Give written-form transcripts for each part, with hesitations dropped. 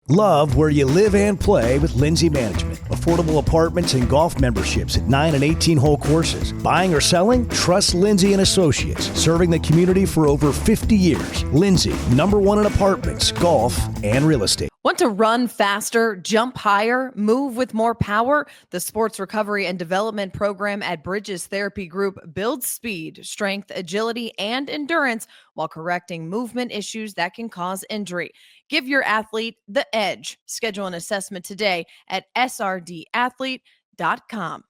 Love where you live and play with Lindsay Management. Affordable apartments and golf memberships at 9 and 18-hole courses. Buying or selling? Trust Lindsay and Associates. Serving the community for over 50 years. Lindsay, #1 in apartments, golf, and real estate. Want to run faster, jump higher, move with more power? The Sports Recovery and Development Program at Bridges Therapy Group builds speed, strength, agility, and endurance while correcting movement issues that can cause injury. Give your athlete the edge. Schedule an assessment today at srdathlete.com.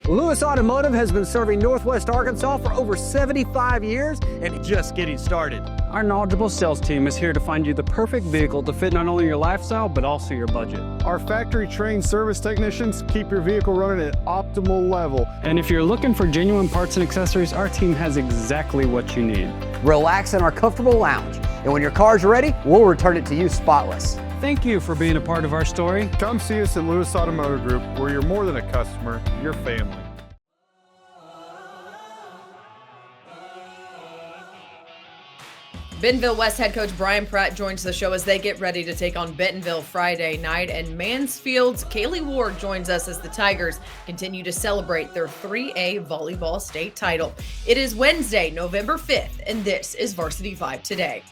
Lewis Automotive has been serving Northwest Arkansas for over 75 years and just getting started. Our knowledgeable sales team is here to find you the perfect vehicle to fit not only your lifestyle, but also your budget. Our factory-trained service technicians keep your vehicle running at optimal level. And if you're looking for genuine parts and accessories, our team has exactly what you need. relax in our comfortable lounge. And when your car's ready, we'll return it to you spotless. Thank you for being a part of our story. Come see us at Lewis Automotive Group, where you're more than a customer, you're family. Bentonville West head coach Brian Pratt joins the show as they get ready to take on Bentonville Friday night, and Mansfield's Kaylee Ward joins us as the Tigers continue to celebrate their 3A volleyball state title. It is Wednesday, November 5th, and this is Varsity Vibe Today.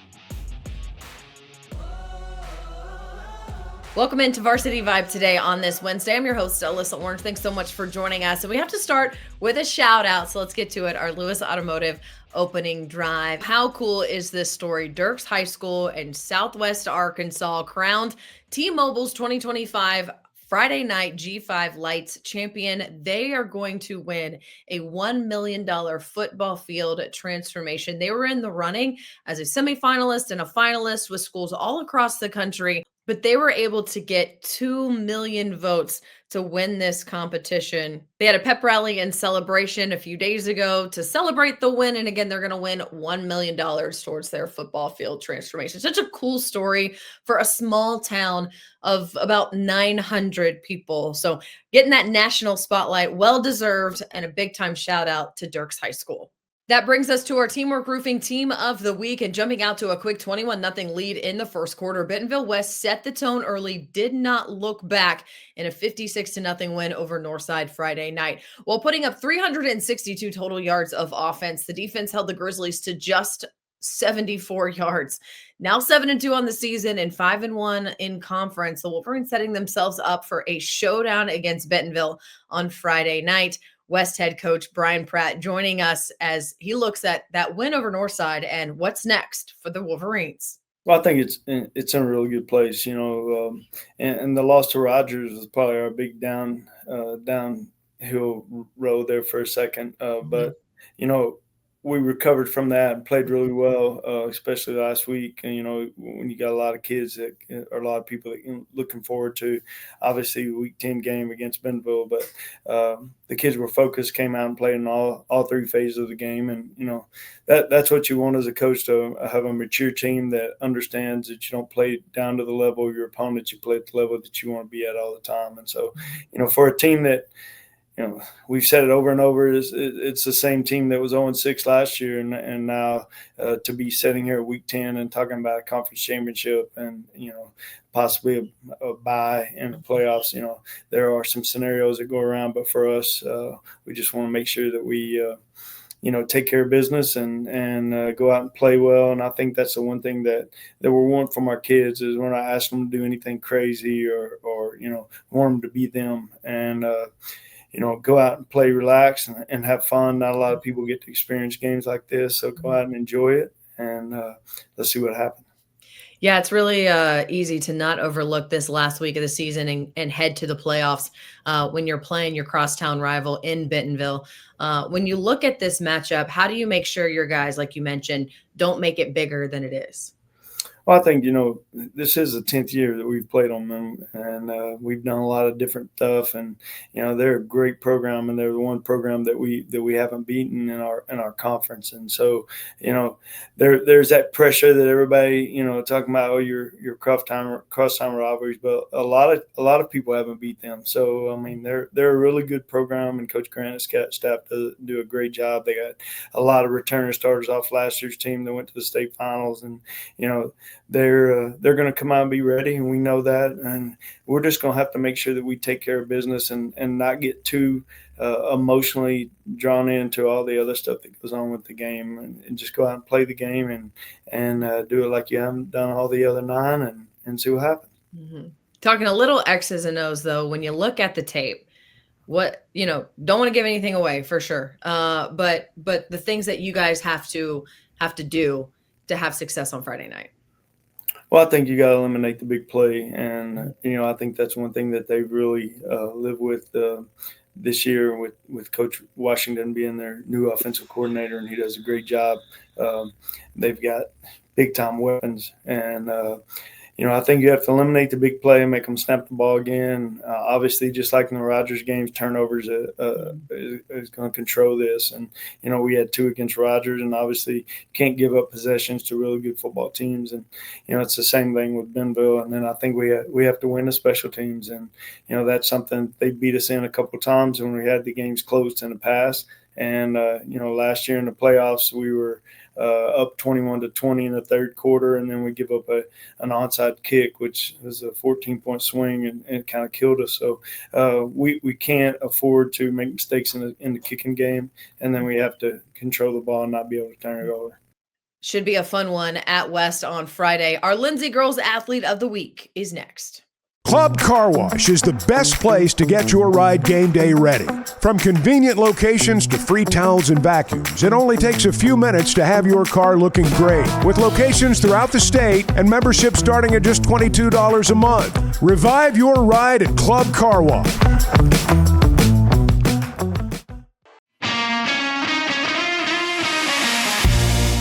Welcome into Varsity Vibe Today on this Wednesday. I'm your host, Alyssa Orange. Thanks so much for joining us. And we have to start with a shout out. So let's get to it. Our Lewis Automotive opening drive. How cool is this story? Dirks High School in Southwest Arkansas crowned T-Mobile's 2025 Friday night G5 Lights champion. They are going to win a $1 million football field transformation. They were in the running as a semifinalist and a finalist with schools all across the country, but they were able to get 2 million votes to win this competition. They had a pep rally and celebration a few days ago to celebrate the win. And again, they're going to win $1 million towards their football field transformation. Such a cool story for a small town of about 900 people. So getting that national spotlight, well-deserved, and a big-time shout out to Dirks High School. That brings us to our Teamwork Roofing Team of the Week, and jumping out to a quick 21-0 lead in the first quarter. Bentonville West set the tone early, did not look back in a 56-0 win over Northside Friday night. While putting up 362 total yards of offense, the defense held the Grizzlies to just 74 yards. Now 7-2 on the season and 5-1 in conference. The Wolverines setting themselves up for a showdown against Bentonville on Friday night. West head coach Brian Pratt joining us as he looks at that win over Northside and what's next for the Wolverines. Well, I think it's in a really good place, and the loss to Rogers was probably our big downhill road there for a second. But we recovered from that and played really well, especially last week. And, when you got a lot of kids that or a lot of people that you're looking forward to, obviously week 10 game against Bentonville, but the kids were focused, came out and played in all three phases of the game. And, that's what you want as a coach, to have a mature team that understands that you don't play down to the level of your opponent. You play at the level that you want to be at all the time. And so, for a team that, we've said it over and over, it's the same team that was 0-6 last year, and now to be sitting here at week 10 and talking about a conference championship and, possibly a bye in the playoffs, there are some scenarios that go around. But for us, we just want to make sure that we, take care of business and go out and play well. And I think that's the one thing that we want from our kids is we're not asking them to do anything crazy or want them to be them. And, go out and play, relax, and have fun. Not a lot of people get to experience games like this, so go out and enjoy it, and let's see what happens. Yeah, it's really easy to not overlook this last week of the season and head to the playoffs when you're playing your crosstown rival in Bentonville. When you look at this matchup, how do you make sure your guys, like you mentioned, don't make it bigger than it is? Well, I think, this is the 10th year that we've played on them, and we've done a lot of different stuff. And, they're a great program, and they're the one program that we haven't beaten in our conference. And so, there's that pressure that everybody, talking about, your crosstown rivalries, but a lot of people haven't beat them. So, I mean, they're a really good program, and Coach Grant and his staff do a great job. They got a lot of returning starters off last year's team that went to the state finals, and, they're going to come out and be ready, and we know that, and we're just going to have to make sure that we take care of business and not get too emotionally drawn into all the other stuff that goes on with the game, and just go out and play the game and do it like you haven't done all the other 9 and see what happens. Mm-hmm. Talking a little X's and O's though, when you look at the tape, what, don't want to give anything away for sure. But the things that you guys have to do to have success on Friday night. Well, I think you got to eliminate the big play, and I think that's one thing that they really live with this year with Coach Washington being their new offensive coordinator, and he does a great job. They've got big time weapons, and I think you have to eliminate the big play and make them snap the ball again. Obviously, just like in the Rogers games, turnovers is going to control this. And, we had 2 against Rogers, and obviously you can't give up possessions to really good football teams. And, it's the same thing with Bentonville. And then I think we have to win the special teams. And, that's something they beat us in a couple of times when we had the games closed in the past. And, last year in the playoffs, we were up 21-20 in the third quarter, and then we give up an onside kick, which was a 14-point swing, and it kind of killed us. So we can't afford to make mistakes in the kicking game, and then we have to control the ball and not be able to turn it over. Should be a fun one at West on Friday. Our Lindsay Girls Athlete of the Week is next. Club Car Wash is the best place to get your ride game day ready. From convenient locations to free towels and vacuums, it only takes a few minutes to have your car looking great. With locations throughout the state and membership starting at just $22 a month. Revive your ride at Club Car Wash.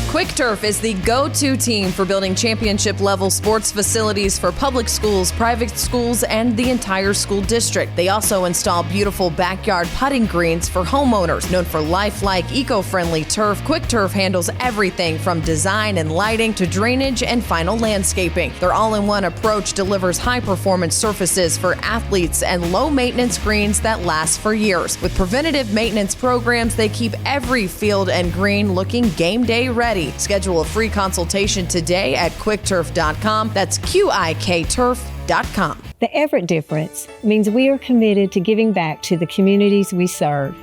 Quick Turf is the go-to team for building championship-level sports facilities for public schools, private schools, and the entire school district. They also install beautiful backyard putting greens for homeowners. Known for lifelike, eco-friendly turf, Quick Turf handles everything from design and lighting to drainage and final landscaping. Their all-in-one approach delivers high-performance surfaces for athletes and low-maintenance greens that last for years. With preventative maintenance programs, they keep every field and green looking game day ready. Schedule a free consultation today at quickturf.com. That's QIKturf.com. The Everett difference means we are committed to giving back to the communities we serve.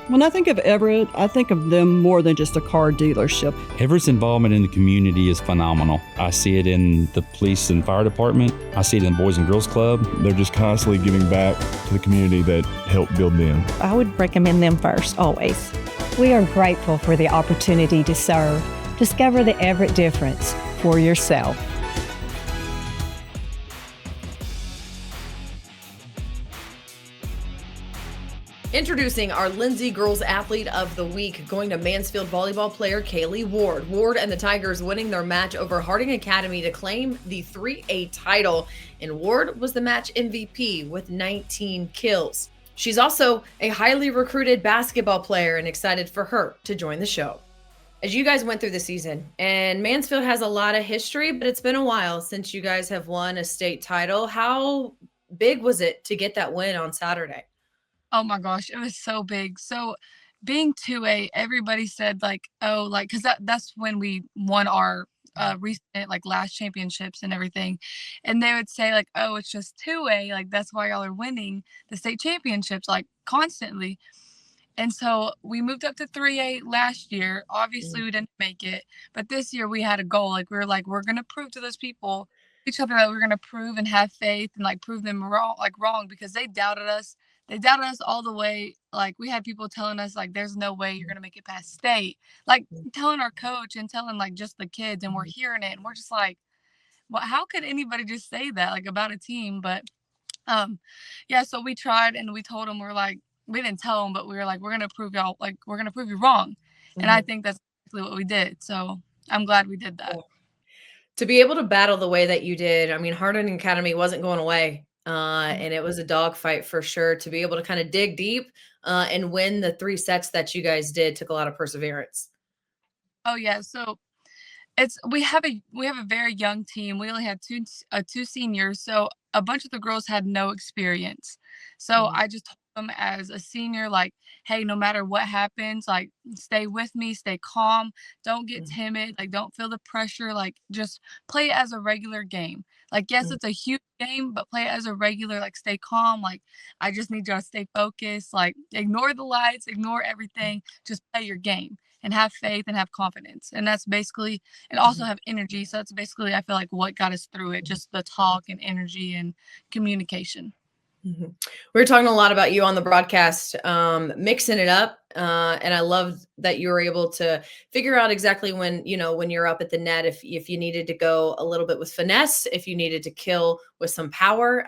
When I think of Everett, I think of them more than just a car dealership. Everett's involvement in the community is phenomenal. I see it in the police and fire department. I see it in the Boys and Girls Club. They're just constantly giving back to the community that helped build them. I would recommend them first, always. We are grateful for the opportunity to serve. Discover the Everett difference for yourself. Introducing our Lindsay Girls Athlete of the Week, going to Mansfield volleyball player Kaylee Ward. Ward and the Tigers winning their match over Harding Academy to claim the 3A title, and Ward was the match MVP with 19 kills. She's also a highly recruited basketball player, and excited for her to join the show. As you guys went through the season, and Mansfield has a lot of history, but it's been a while since you guys have won a state title. How big was it to get that win on Saturday? Oh my gosh, it was so big. So being 2A, everybody said because that's when we won our recent last championships and everything, and they would say oh, it's just 2A, that's why y'all are winning the state championships constantly. And so we moved up to 3A last year. Obviously we didn't make it, but this year we had a goal. We're gonna prove to those people, each other, that we're gonna prove and have faith and prove them wrong because they doubted us. They doubted us all the way. We had people telling us there's no way you're gonna make it past state, telling our coach and telling just the kids, and we're hearing it and we're just well, how could anybody just say that about a team? But yeah, so we tried and we told them, we didn't tell them, but we were we're gonna prove y'all, we're gonna prove you wrong. And I think that's exactly what we did. So I'm glad we did that. To be able to battle the way that you did, I mean, Harding Academy wasn't going away. And it was a dogfight for sure. To be able to kind of dig deep and win the 3 sets that you guys did took a lot of perseverance. Oh yeah, so we have a very young team. We only had two seniors, so a bunch of the girls had no experience. So I just told them as a senior, like, hey, no matter what happens, like, stay with me, stay calm, don't get timid, like, don't feel the pressure, like, just play it as a regular game. Like, yes, it's a huge game, but play it as a regular, like, stay calm, like, I just need y'all to stay focused, like, ignore the lights, ignore everything, just play your game and have faith and have confidence. And that's basically, and also have energy. So that's basically, I feel like, what got us through it, just the talk and energy and communication. We were talking a lot about you on the broadcast, mixing it up. And I love that you were able to figure out exactly when, when you're up at the net, if you needed to go a little bit with finesse, if you needed to kill with some power.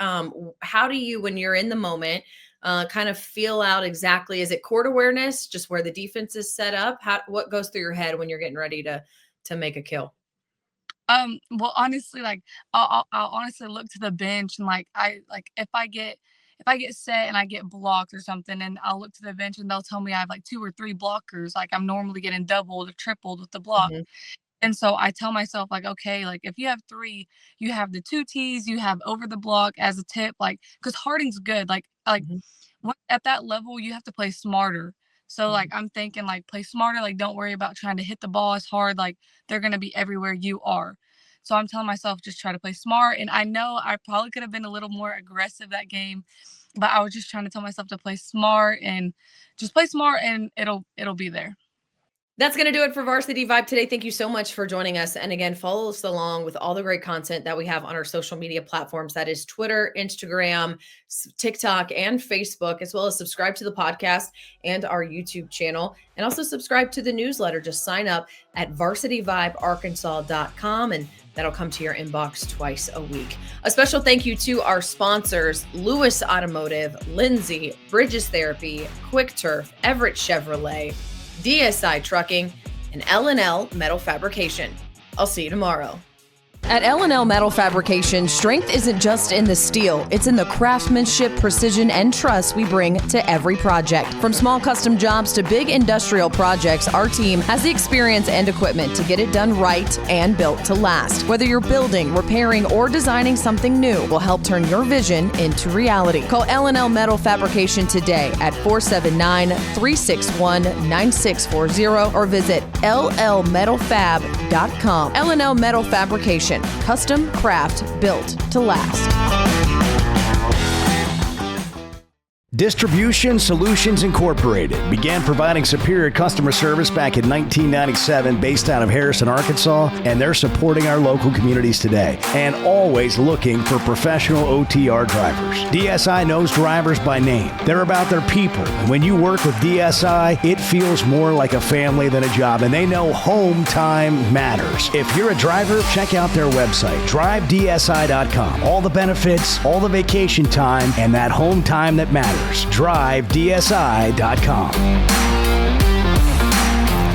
How do you, when you're in the moment, kind of feel out exactly, is it court awareness, just where the defense is set up? What goes through your head when you're getting ready to make a kill? Well, honestly, like I'll honestly look to the bench and if I get set and I get blocked or something, and I'll look to the bench and they'll tell me I have like 2 or 3 blockers. Like I'm normally getting doubled or tripled with the block. And so I tell myself, like, okay, like if you have 3, you have the 2 T's, you have over the block as a tip, like, because Harding's good. Like at that level, you have to play smarter. So like I'm thinking, like, play smarter, like don't worry about trying to hit the ball as hard, like they're gonna be everywhere you are. So I'm telling myself, just try to play smart. And I know I probably could have been a little more aggressive that game, but I was just trying to tell myself to play smart and just play smart, and it'll be there. That's going to do it for Varsity Vibe today. Thank you so much for joining us. And again, follow us along with all the great content that we have on our social media platforms. That is Twitter, Instagram, TikTok, and Facebook, as well as subscribe to the podcast and our YouTube channel. And also subscribe to the newsletter. Just sign up at varsityvibearkansas.com, and that'll come to your inbox twice a week. A special thank you to our sponsors, Lewis Automotive, Lindsay, Bridges Therapy, Quick Turf, Everett Chevrolet, DSI Trucking, and L&L Metal Fabrication. I'll see you tomorrow. At L&L Metal Fabrication, strength isn't just in the steel, it's in the craftsmanship, precision, and trust we bring to every project. From small custom jobs to big industrial projects, our team has the experience and equipment to get it done right and built to last. Whether you're building, repairing, or designing something new, we'll help turn your vision into reality. Call L&L Metal Fabrication today at 479-361-9640 or visit llmetalfab.com. L&L Metal Fabrication. Custom craft built to last. Distribution Solutions Incorporated began providing superior customer service back in 1997 based out of Harrison, Arkansas, and they're supporting our local communities today and always looking for professional OTR drivers. DSI knows drivers by name. They're about their people, and when you work with DSI, it feels more like a family than a job, and they know home time matters. If you're a driver, check out their website, drivedsi.com. All the benefits, all the vacation time, and that home time that matters. drivedsi.com.